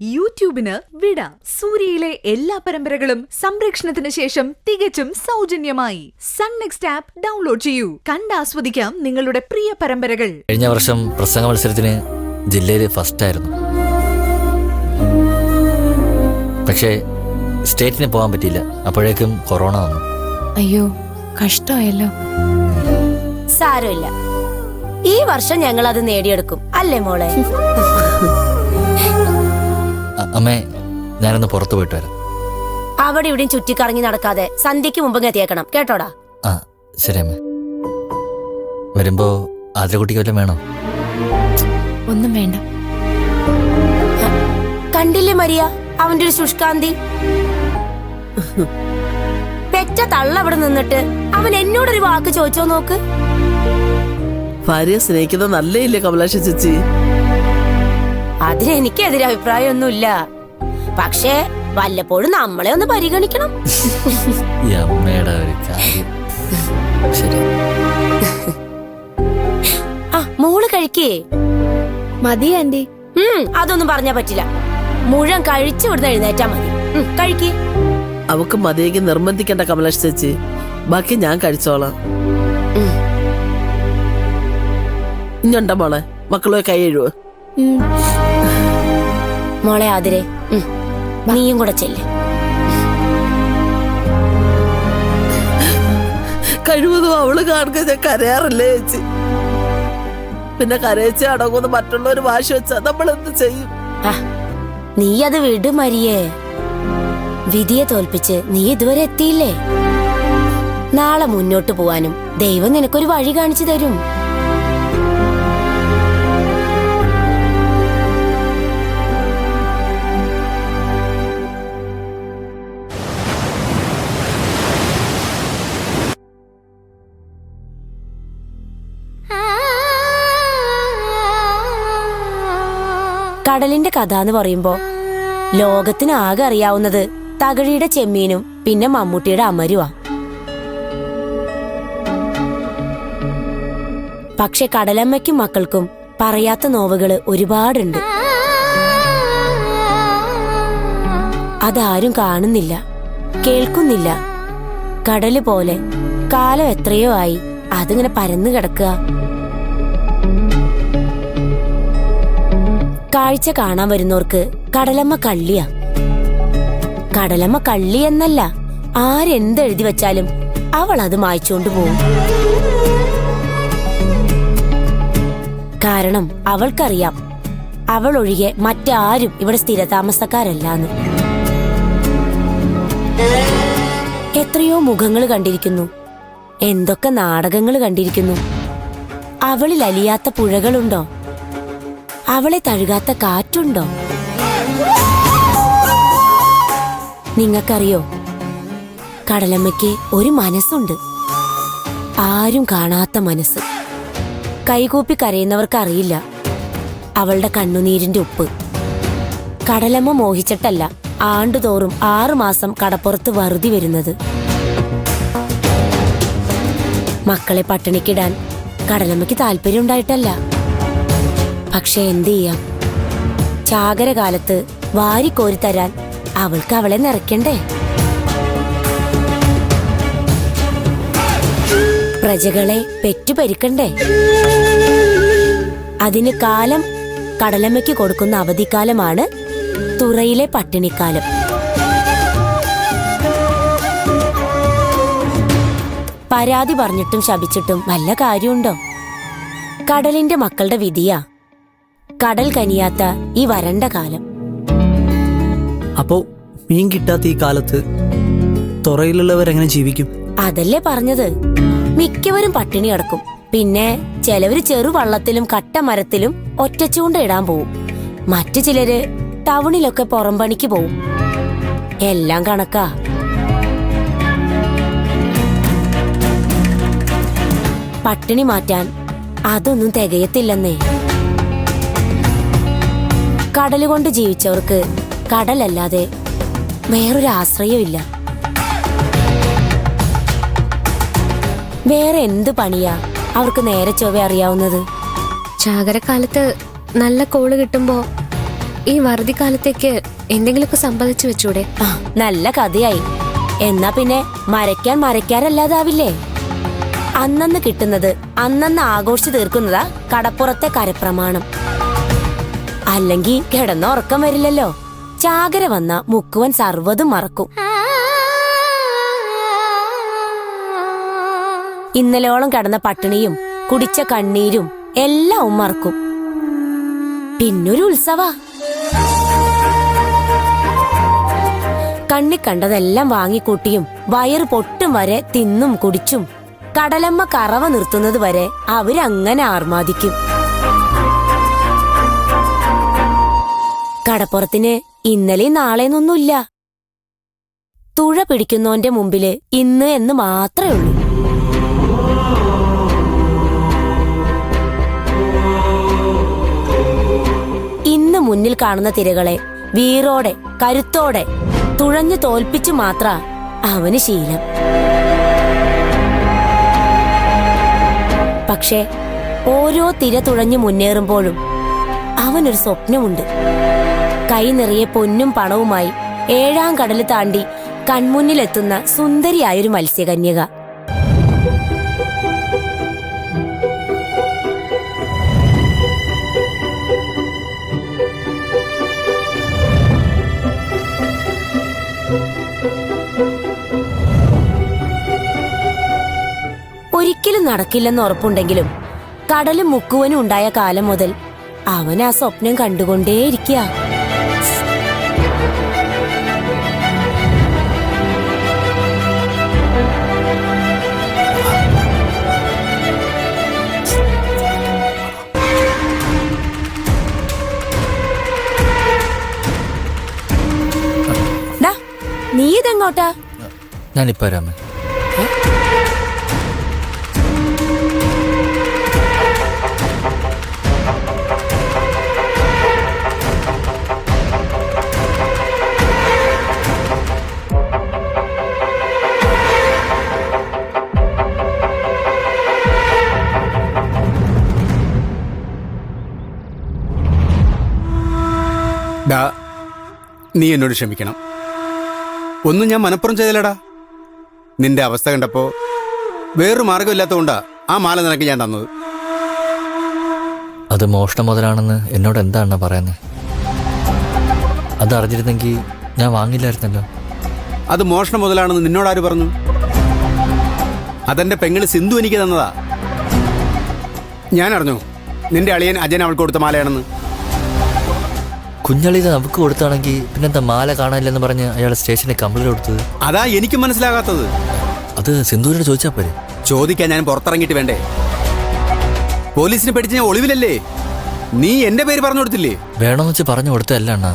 യൂട്യൂബിന് വിട. സൂര്യയിലെ എല്ലാ പരമ്പരകളും സംരക്ഷണത്തിന് ശേഷം തികച്ചും സൗജന്യമായി സൺ നെക്സ്റ്റ് ആപ്പ് ഡൗൺലോഡ് ചെയ്യൂ. കണ്ടാസ്വദിക്കാം നിങ്ങളുടെ പ്രിയ പരമ്പരകൾ. കഴിഞ്ഞ വർഷം പ്രസംഗ മത്സരത്തിന് ജില്ലയിൽ ഫസ്റ്റ് ആയിരുന്നു. പക്ഷേ സ്റ്റേറ്റിന് പോകാൻ പറ്റിയില്ല. അപ്പോഴേക്കും കൊറോണ വന്നു. അയ്യോ, കഷ്ടമായല്ലോ. സാരമില്ല, ഈ വർഷം ഞങ്ങൾ അത് നേടിയെടുക്കും, അല്ലേ മോളെ? അമ്മേ, ഞാനൊന്ന് പുറത്തു പോയിട്ട് വരാം. അവിടെ ഇവിടെയും ചുറ്റിക്കറങ്ങി നടക്കാതെ സന്ധ്യക്ക് മുമ്പ് എത്തിയേക്കണം, കേട്ടോടാ? ആ ശരി അമ്മേ. വരുമ്പോ ആദ്രകുട്ടിക്ക് വല്ലതും വേണോ? ഒന്നും വേണ്ട. കണ്ടില്ലേ മരിയ, അവന്റെ ഒരു ശുഷ്കാന്തി. പെറ്റ തള്ള അവിടെ നിന്നിട്ട് അവൻ എന്നോടൊരു വാക്ക് ചോദിച്ചോ നോക്ക്. ഭാര്യയെ സ്നേഹിക്കുന്നത് നല്ലേ കമലാക്ഷ ചേച്ചി? അതിനെനിക്ക് എതിരഭിപ്രായമൊന്നുമില്ല. പക്ഷേ വല്ലപ്പോഴും നമ്മളെ ഒന്ന് പരിഗണിക്കണം. ഈ അമ്മയുടെ ഒരു കാര്യം. ശരി. ആ മോള് കഴിക്കേ. മതി ആന്റി. അതൊന്നും പറഞ്ഞാ പറ്റില്ല. മുഴുവൻ കഴിച്ചു വിടുന്ന എഴുന്നേറ്റാ മതി. കഴിക്കേ. അവക്ക് മതിയെങ്കിൽ നിർബന്ധിക്കണ്ട കമലാക്ഷ ചേച്ചി, ബാക്കി ഞാൻ കഴിച്ചോളാം. ഇഞ്ഞുണ്ട മോളെ, മക്കളെ കൈ എഴുവോ? മോളെ ആതിരെ, നീയും കൂടെ ചെല്ല്. കഴിവതും അവള് കാണുക ഞാൻ കരയാറില്ലേ ചേച്ചി? പിന്നെ കരയിച്ച് അടങ്ങുന്ന മറ്റുള്ളവര് വാശി വെച്ചാ നമ്മൾ എന്ത് ചെയ്യും? നീ അത് വിട് മരിയേ. വിധിയെ തോൽപ്പിച്ച് നീ ഇതുവരെ എത്തിയില്ലേ? നാളെ മുന്നോട്ട് പോവാനും ദൈവം നിനക്കൊരു വഴി കാണിച്ചു തരും. കടലിന്റെ കഥ എന്ന് പറയുമ്പോ ലോകത്തിന് ആകെ അറിയാവുന്നത് തകഴിയുടെ ചെമ്മീനും പിന്നെ മമ്മൂട്ടിയുടെ അമരുവാ. പക്ഷെ കടലമ്മയ്ക്കും മക്കൾക്കും പറയാത്ത നോവുകള് ഒരുപാടുണ്ട്. അതാരും കാണുന്നില്ല, കേൾക്കുന്നില്ല. കടല് പോലെ കാലം എത്രയോ ആയി അതിങ്ങനെ പരന്നു കിടക്കുക. കാഴ്ച കാണാൻ വരുന്നോർക്ക് കടലമ്മ കള്ളിയാ. കടലമ്മ കള്ളി എന്നല്ല, ആരെന്തെഴുതി വെച്ചാലും അവൾ അത് മായ്ച്ചോണ്ടു പോവും. കാരണം അവൾക്കറിയാം, അവൾ ഒഴികെ മറ്റാരും ഇവിടെ സ്ഥിരതാമസക്കാരല്ലാന്ന്. എത്രയോ മുഖങ്ങൾ കണ്ടിരിക്കുന്നു, എന്തൊക്കെ നാടകങ്ങൾ കണ്ടിരിക്കുന്നു. അവളിൽ അലിയാത്ത പുഴകളുണ്ടോ? അവളെ തഴുകാത്ത കാറ്റുണ്ടോ? നിങ്ങൾക്കറിയോ, കടലമ്മയ്ക്ക് ഒരു മനസ്സുണ്ട്, ആരും കാണാത്ത മനസ്സ്. കൈകൂപ്പി കരയുന്നവർക്ക് അറിയില്ല അവളുടെ കണ്ണുനീരിന്റെ ഉപ്പ്. കടലമ്മ മോഹിച്ചിട്ടല്ല ആണ്ടുതോറും 6 മാസം കടപ്പുറത്ത് വറുതി വരുന്നത്. മക്കളെ പട്ടിണിക്കിടാൻ കടലമ്മയ്ക്ക് താല്പര്യം ഉണ്ടായിട്ടല്ല. പക്ഷെ എന്ത് ചെയ്യാം, ചാകരകാലത്ത് വാരിക്കോരിത്തരാൻ അവൾക്ക് അവളെ നിറയ്ക്കണ്ടേ? പ്രജകളെ പെറ്റുപരിക്കണ്ടേ? അതിന് കാലം കടലമ്മയ്ക്ക് കൊടുക്കുന്ന അവധിക്കാലമാണ് തുറയിലെ പട്ടിണിക്കാലം. പരാതി പറഞ്ഞിട്ടും ശപിച്ചിട്ടും വല്ല കാര്യമുണ്ടോ? കടലിന്റെ മക്കളുടെ വിധിയാ കടൽ കനിയാത്ത ഈ വരണ്ട കാലം. അപ്പോ മീൻ കിട്ടാത്ത ഈ കാലത്ത് തുറയിലുള്ളവരെങ്ങനെ ജീവിക്കും? അതല്ലേ പറഞ്ഞത്, മിക്കവരും പട്ടിണി കിടക്കും. പിന്നെ ചിലവര് ചെറുവള്ളത്തിലും കട്ടമരത്തിലും ഒറ്റച്ചൂണ്ട ഇടാൻ പോവും. മറ്റു ചിലര് ടൗണിലൊക്കെ പുറംപണിക്ക് പോവും. എല്ലാം കണക്കാ. പട്ടിണി മാറ്റാൻ അതൊന്നും തികയത്തില്ലെന്നേ. കടലുകൊണ്ട് ജീവിച്ചവർക്ക് കടലല്ലാതെ വേറൊരു ആശ്രയമില്ല. വേറെ എന്ത് പണിയാ അവർക്ക് നേരെ ചൊവ്വ അറിയാവുന്നത്? ചാകരക്കാലത്ത് നല്ല കോള് കിട്ടുമ്പോ ഈ വറുതിക്കാലത്തേക്ക് എന്തെങ്കിലുമൊക്കെ സമ്പാദിച്ചു വെച്ചൂടെ? നല്ല കഥയായി. എന്നാ പിന്നെ മരയ്ക്കാരല്ലാതാവില്ലേ? അന്നന്ന് കിട്ടുന്നത് അന്നന്ന് ആഘോഷിച്ചു തീർക്കുന്നതാ കടപ്പുറത്തെ കരപ്രമാണം. അല്ലെങ്കിൽ കിടന്ന ഉറക്കം വരില്ലല്ലോ. ചാകര വന്ന മുക്കുവൻ സർവ്വതും മറക്കും. ഇന്നലോളം കിടന്ന പട്ടിണിയും കുടിച്ച കണ്ണീരും എല്ലാം മറക്കും. പിന്നൊരു ഉത്സവ. കണ്ണി കണ്ടതെല്ലാം വാങ്ങിക്കൂട്ടിയും വയറ് പൊട്ടും വരെ തിന്നും കുടിച്ചും കടലമ്മ കറവ നിർത്തുന്നത് വരെ അവരങ്ങനെ ആർമാദിക്കും. കടപ്പുറത്തിന് ഇന്നലെയും നാളെന്നൊന്നുമില്ല. തുഴ പിടിക്കുന്നോന്റെ മുമ്പില് ഇന്ന് എന്ന് മാത്രമേ ഉള്ളൂ. ഇന്ന് മുന്നിൽ കാണുന്ന തിരകളെ വീറോടെ കരുത്തോടെ തുഴഞ്ഞു തോൽപ്പിച്ചു മാത്ര അവന് ശീലം. പക്ഷേ ഓരോ തിര തുഴഞ്ഞു മുന്നേറുമ്പോഴും അവനൊരു സ്വപ്നമുണ്ട്. കൈ നിറയെ പൊന്നും പണവുമായി 7ാം കടല് താണ്ടി കൺമുന്നിലെത്തുന്ന സുന്ദരിയായൊരു മത്സ്യകന്യക. ഒരിക്കലും നടക്കില്ലെന്ന് ഉറപ്പുണ്ടെങ്കിലും കടലും മുക്കുവനും ഉണ്ടായ കാലം മുതൽ അവൻ ആ സ്വപ്നം കണ്ടുകൊണ്ടേയിരിക്കുക. നീ ഇതെങ്ങോട്ടാ? ഞാനിപ്പോ വരാമേ. നീ എന്നോട് ക്ഷമിക്കണം. ഒന്നും ഞാൻ മനപ്പുറം ചെയ്തില്ലടാ. നിന്റെ അവസ്ഥ കണ്ടപ്പോ വേറൊരു മാർഗമില്ലാത്തതുകൊണ്ടാ ആ മാല നിനക്ക് ഞാൻ തന്നത്. അത് മോഷണ മുതലാണെന്ന് എന്നോട് എന്താണ് പറയുന്നത്? അത് അറിഞ്ഞിരുന്നെങ്കിൽ ഞാൻ വാങ്ങില്ലായിരുന്നല്ലോ. അത് മോഷണ മുതലാണെന്ന് നിന്നോടാര് പറഞ്ഞു? അതെന്റെ പെങ്ങള് സിന്ധു എനിക്ക് തന്നതാ. ഞാൻ അറിഞ്ഞു നിന്റെ അളിയൻ അജയൻ അവൾക്ക് കൊടുത്ത മാലയാണെന്ന്. കുഞ്ഞളി ഇത് നമുക്ക് കൊടുത്താണെങ്കിൽ പിന്നെന്താ മാല കാണാനില്ലെന്ന് പറഞ്ഞ് അയാൾ സ്റ്റേഷനിൽ കംപ്ലൈന്റ് കൊടുത്തത്? അതാ എനിക്ക് മനസ്സിലാകാത്തത്. അത് സിന്ധുവിനോട് ചോദിച്ചാ പോരെ? ചോദിക്കാൻ ഞാൻ പുറത്തിറങ്ങിയിട്ട് വേണ്ടേ? പോലീസിനെ പഠിച്ച് ഞാൻ ഒളിവിലല്ലേ? നീ എന്റെ പേര് പറഞ്ഞു കൊടുത്തില്ലേ? വേണമെന്ന് വെച്ച് പറഞ്ഞു കൊടുത്തല്ല അണ്ണാ.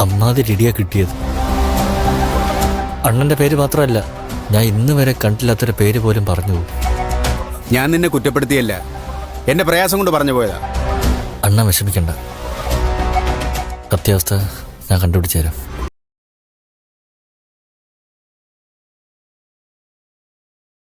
അമ്മാതിരി ഇടിയാ കിട്ടിയത്. അണ്ണന്റെ പേര് മാത്രമല്ല, ഞാൻ ഇന്ന് വരെ കണ്ടില്ലാത്തൊരു പേര് പോലും പറഞ്ഞു പോകും. ഞാൻ നിന്നെ കുറ്റപ്പെടുത്തിയല്ല, എന്റെ പ്രയാസം കൊണ്ട് പറഞ്ഞു പോയതാ. അണ്ണ വിഷമിക്കണ്ട, സത്യാവസ്ഥ ഞാൻ കണ്ടുപിടിച്ചു തരാം.